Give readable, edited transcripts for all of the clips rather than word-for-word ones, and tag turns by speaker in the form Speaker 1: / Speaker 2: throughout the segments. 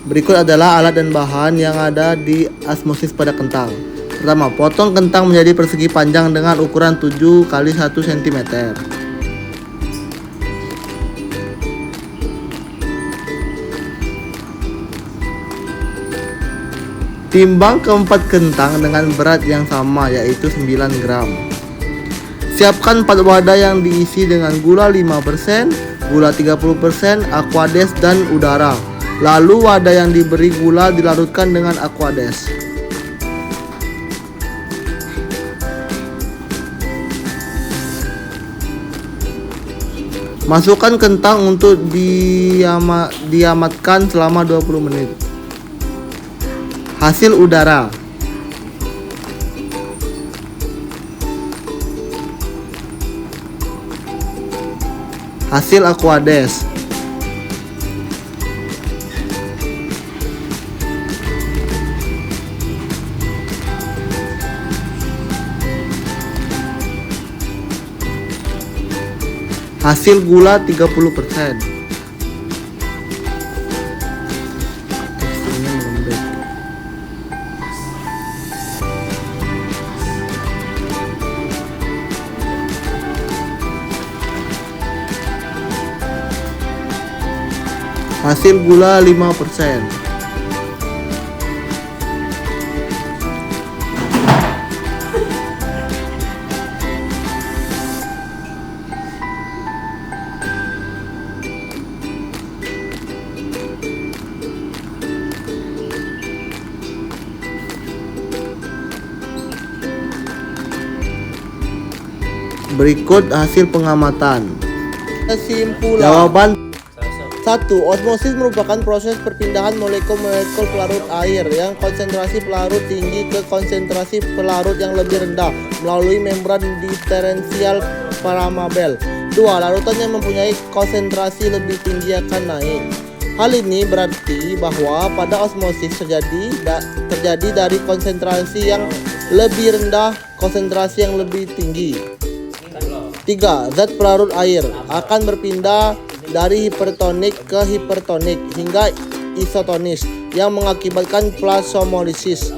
Speaker 1: Berikut adalah alat dan bahan yang ada di osmosis pada kentang. Pertama, potong kentang menjadi persegi panjang dengan ukuran 7 x 1 cm. Timbang keempat kentang dengan berat yang sama, yaitu 9 gram. Siapkan 4 wadah yang diisi dengan gula 5%, gula 30%, aquades, dan udara. Lalu wadah yang diberi gula dilarutkan dengan aquades. Masukkan kentang untuk diamatkan selama 20 menit. Hasil udara. Hasil aquades. Hasil gula 30%. Teksturnya lembek. Hasil gula 5%. Berikut hasil pengamatan. Kesimpulan. Jawaban 1. Osmosis merupakan proses perpindahan molekul-molekul pelarut air yang konsentrasi pelarut tinggi ke konsentrasi pelarut yang lebih rendah melalui membran diferensial Paramabel. 2. Larutan yang mempunyai konsentrasi lebih tinggi akan naik. Hal ini berarti bahwa pada osmosis terjadi dari konsentrasi yang lebih rendah konsentrasi yang lebih tinggi. 3. Zat pelarut air akan berpindah dari hipertonik ke hipertonik hingga isotonis yang mengakibatkan plasmolisis.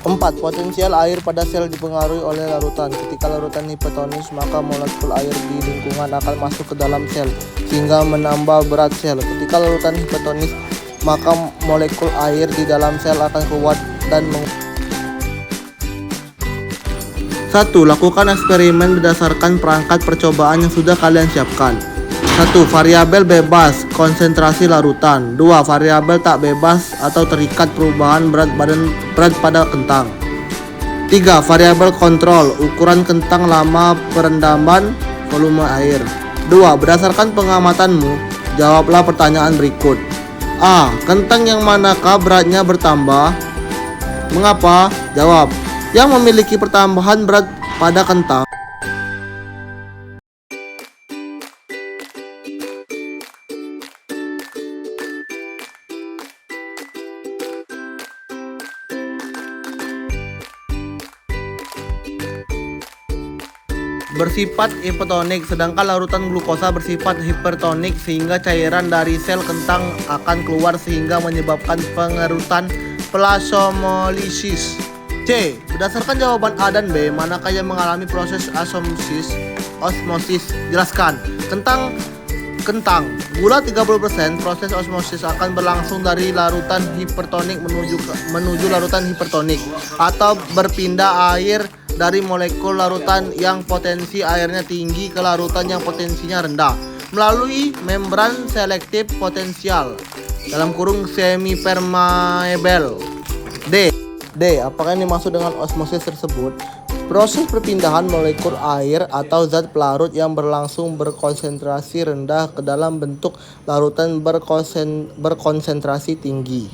Speaker 1: 4. Potensial air pada sel dipengaruhi oleh larutan. Ketika larutan hipertonis, maka molekul air di lingkungan akan masuk ke dalam sel sehingga menambah berat sel. Ketika larutan hipertonis, maka molekul air di dalam sel akan kuat dan 1. Lakukan eksperimen berdasarkan perangkat percobaan yang sudah kalian siapkan. 1. Variabel bebas konsentrasi larutan. 2. Variabel tak bebas atau terikat perubahan berat pada kentang. 3. Variabel kontrol ukuran kentang, lama perendaman, volume air. 2. Berdasarkan pengamatanmu, jawablah pertanyaan berikut. A. Kentang yang manakah beratnya bertambah? Mengapa? Jawab. Yang memiliki pertambahan berat pada kentang. Bersifat hipertonik, sedangkan larutan glukosa bersifat hipertonik sehingga cairan dari sel kentang akan keluar sehingga menyebabkan pengerutan plasmolisis. C. Berdasarkan jawaban A dan B, manakah yang mengalami proses osmosis? Jelaskan. Kentang, gula 30%. Proses osmosis akan berlangsung dari larutan hipertonik menuju larutan hipertonik atau berpindah air dari molekul larutan yang potensi airnya tinggi ke larutan yang potensinya rendah melalui membran selektif potensial (semipermeable). D. Apakah yang dimaksud dengan osmosis tersebut? Proses perpindahan molekul air atau zat pelarut yang berlangsung berkonsentrasi rendah ke dalam bentuk larutan berkonsentrasi tinggi.